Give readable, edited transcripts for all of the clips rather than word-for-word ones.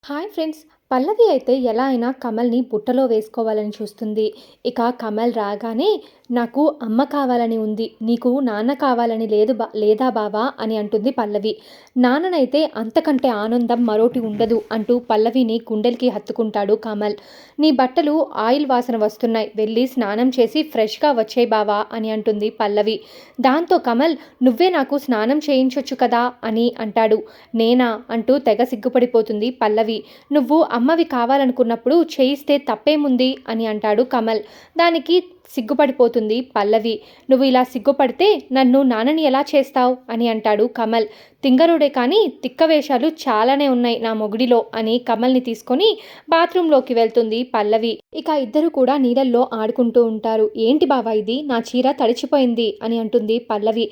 Hi friends. పల్లవి అయితే ఎలా అయినా కమల్‌ని బుట్టలో వేసుకోవాలని చూస్తుంది. ఇక కమల్ రాగానే నాకు అమ్మ కావాలని ఉంది. నీకు నాన్న కావాలని లేదా బావా అని అంటుంది పల్లవి. నాన్ననైతే అంతకంటే ఆనందం మరోటి ఉండదు అంటూ పల్లవిని గుండెలకి హత్తుకుంటాడు కమల్. నీ బట్టలు ఆయిల్ వాసన వస్తున్నాయి. వెళ్ళి స్నానం చేసి ఫ్రెష్‌గా వచ్చేయ్ బావా అని అంటుంది పల్లవి. దాంతో కమల్ నువ్వే నాకు స్నానం చేయించొచ్చు కదా అని అంటాడు. నేనా అంటూ తెగ సిగ్గుపడిపోతుంది పల్లవి. నువ్వు అమ్మవి కావాలనుకున్నప్పుడు చేయిస్తే తప్పేముంది అని అంటాడు కమల్. దానికి సిగ్గుపడిపోతుంది పల్లవి. నువ్వు ఇలా సిగ్గుపడితే నన్ను నాన్నని ఎలా చేస్తావు అని అంటాడు కమల్. తింగరుడే కానీ తిక్క వేషాలు చాలానే ఉన్నాయి నా మొగుడిలో అని కమల్ని తీసుకొని బాత్రూంలోకి వెళ్తుంది పల్లవి. ఇక ఇద్దరు కూడా నీళ్ళల్లో ఆడుకుంటూ ఉంటారు. ఏంటి బావా ఇది, నా చీర తడిచిపోయింది అని అంటుంది పల్లవి.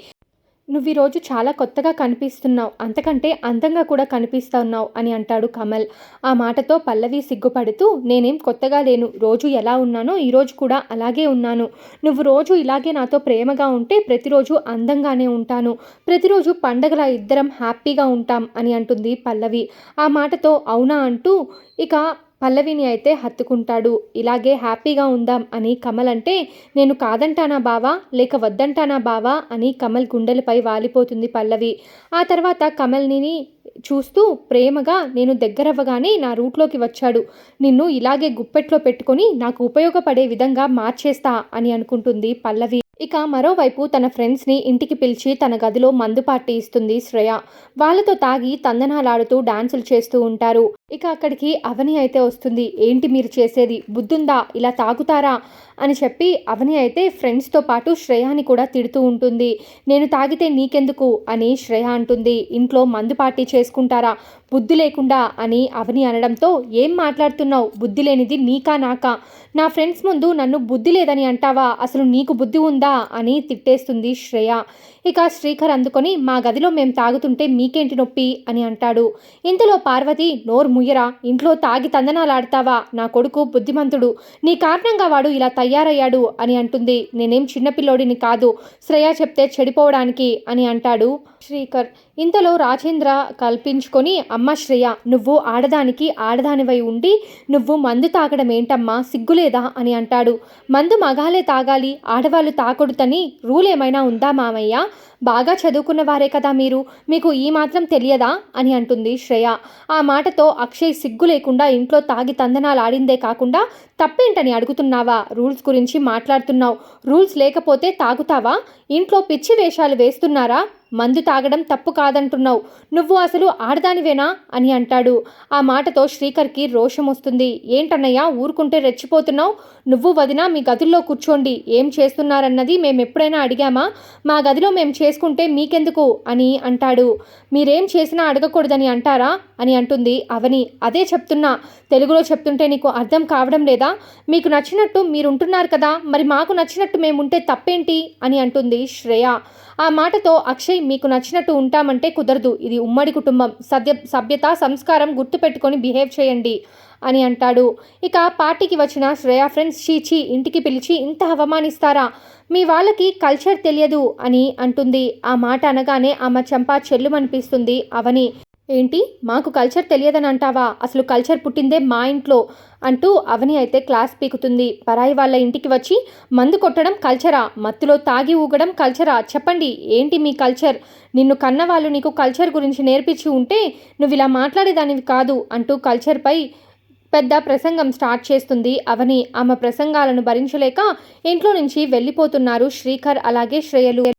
నువ్వీరోజు చాలా కొత్తగా కనిపిస్తున్నావు, అంతకంటే అందంగా కూడా కనిపిస్తున్నావు అని అంటాడు కమల్. ఆ మాటతో పల్లవి సిగ్గుపడుతూ నేనేం కొత్తగా లేను, రోజు ఎలా ఉన్నానో ఈరోజు కూడా అలాగే ఉన్నాను. నువ్వు రోజు ఇలాగే నాతో ప్రేమగా ఉంటే ప్రతిరోజు అందంగానే ఉంటాను. ప్రతిరోజు పండగలా ఇద్దరం హ్యాపీగా ఉంటాం అని అంటుంది పల్లవి. ఆ మాటతో అవునా అంటూ ఇక పల్లవిని అయితే హత్తుకుంటాడు. ఇలాగే హ్యాపీగా ఉందాం అని కమల్ అంటే నేను కాదంటానా బావా లేక వద్దంటానా బావా అని కమల్ గుండెలపై వాలిపోతుంది పల్లవి. ఆ తర్వాత కమల్ని చూస్తూ ప్రేమగా నేను దగ్గరవ్వగానే నా రూట్లోకి వచ్చాడు. నిన్ను ఇలాగే గుప్పెట్లో పెట్టుకొని నాకు ఉపయోగపడే విధంగా మార్చేస్తా అని అనుకుంటుంది పల్లవి. ఇక మరోవైపు తన ఫ్రెండ్స్ని ఇంటికి పిలిచి తన గదిలో మందు పార్టీ ఇస్తుంది శ్రేయ. వాళ్ళతో తాగి తందనాలాడుతూ డాన్సులు చేస్తూ ఉంటారు. ఇక అక్కడికి అవని అయితే వస్తుంది. ఏంటి మీరు చేసేది, బుద్ధుందా, ఇలా తాగుతారా అని చెప్పి అవని అయితే ఫ్రెండ్స్తో పాటు శ్రేయాని కూడా తిడుతూ ఉంటుంది. నేను తాగితే నీకెందుకు అని శ్రేయ అంటుంది. ఇంట్లో మందు పార్టీ చేసుకుంటారా బుద్ధి లేకుండా అని అవని అనడంతో ఏం మాట్లాడుతున్నావు, బుద్ధి లేనిది నీకా నాకా, నా ఫ్రెండ్స్ ముందు నన్ను బుద్ధి లేదని అంటావా, అసలు నీకు బుద్ధి ఉందా అని తిట్టేస్తుంది శ్రేయ. ఇక శ్రీకర్ అందుకొని మా గదిలో మేము తాగుతుంటే మీకేంటి నొప్పి అని అంటాడు. ఇంతలో పార్వతి నోరు ముయ్యరా, ఇంట్లో తాగి తందనాలాడతావా, నా కొడుకు బుద్ధిమంతుడు, నీ కారణంగా వాడు ఇలా తయారయ్యాడు అని అంటుంది. నేనేం చిన్నపిల్లోడిని కాదు శ్రేయ చెప్తే చెడిపోవడానికి అని అంటాడు శ్రీకర్. ఇంతలో రాజేంద్ర కల్పించుకొని అమ్మ శ్రేయ, నువ్వు ఆడదానివై ఉండి నువ్వు మందు తాగడం ఏంటమ్మా, సిగ్గులేదా అని అంటాడు. మందు మగాలే తాగాలి, ఆడవాళ్ళు తాకూడదని రూల్ ఏమైనా ఉందా మామయ్య, బాగా చదువుకున్న వారే కదా మీరు, మీకు ఈ మాత్రం తెలియదా అని అంటుంది శ్రేయ. ఆ మాటతో అక్షయ్ సిగ్గు లేకుండా ఇంట్లో తాగి తందనాలు ఆడిందే కాకుండా తప్పేంటని అడుగుతున్నావా, రూల్స్ గురించి మాట్లాడుతున్నావు, రూల్స్ లేకపోతే తాగుతావా, ఇంట్లో పిచ్చి వేషాలు వేస్తున్నారా, మందు తాగడం తప్పు కాదంటున్నావు, నువ్వు అసలు ఆడదానివేనా అని అంటాడు. ఆ మాటతో శ్రీకర్కి రోషం వస్తుంది. ఏంటన్నయ్య ఊరుకుంటే రెచ్చిపోతున్నావు, నువ్వు వదినా మీ గదుల్లో కూర్చోండి, ఏం చేస్తున్నారన్నది మేము ఎప్పుడైనా అడిగామా, మా గదిలో మేము చేసుకుంటే మీకెందుకు అని అంటాడు. మీరేం చేసినా అడగకూడదని అంటారా అని అంటుంది అవని. అదే చెప్తున్నా, తెలుగులో చెప్తుంటే నీకు అర్థం కావడం లేదా, మీకు నచ్చినట్టు మీరుంటున్నారు కదా, మరి మాకు నచ్చినట్టు మేముంటే తప్పేంటి అని అంటుంది శ్రేయ. ఆ మాటతో అక్షయ్ మీకు నచ్చినట్టు ఉంటామంటే కుదరదు, ఇది ఉమ్మడి కుటుంబం, సభ్యత సంస్కారం గుర్తుపెట్టుకొని బిహేవ్ చేయండి అని అంటాడు. ఇక పార్టీకి వచ్చిన శ్రేయ ఫ్రెండ్స్ చీచి ఇంటికి పిలిచి ఇంత అవమానిస్తారా, మీ వాళ్ళకి కల్చర్ తెలియదు అని అంటుంది. ఆ మాట అనగానే ఆమె చెంప చెల్లుమనిపిస్తుంది అవని. ఏంటి మాకు కల్చర్ తెలియదని అంటావా, అసలు కల్చర్ పుట్టిందే మా ఇంట్లో అంటూ అవని అయితే క్లాస్ పీకుతుంది. పరాయి వాళ్ళ ఇంటికి వచ్చి మందు కొట్టడం కల్చరా, మత్తులో తాగి ఊగడం కల్చరా, చెప్పండి ఏంటి మీ కల్చర్, నిన్ను కన్నవాళ్ళు నీకు కల్చర్ గురించి నేర్పించి ఉంటే నువ్వు ఇలా మాట్లాడేదానివి కాదు అంటూ కల్చర్పై పెద్ద ప్రసంగం స్టార్ట్ చేస్తుంది అవని. ఆమె ప్రసంగాలను భరించలేక ఇంట్లో నుంచి వెళ్ళిపోతున్నారు శ్రీకర్ అలాగే శ్రేయలు.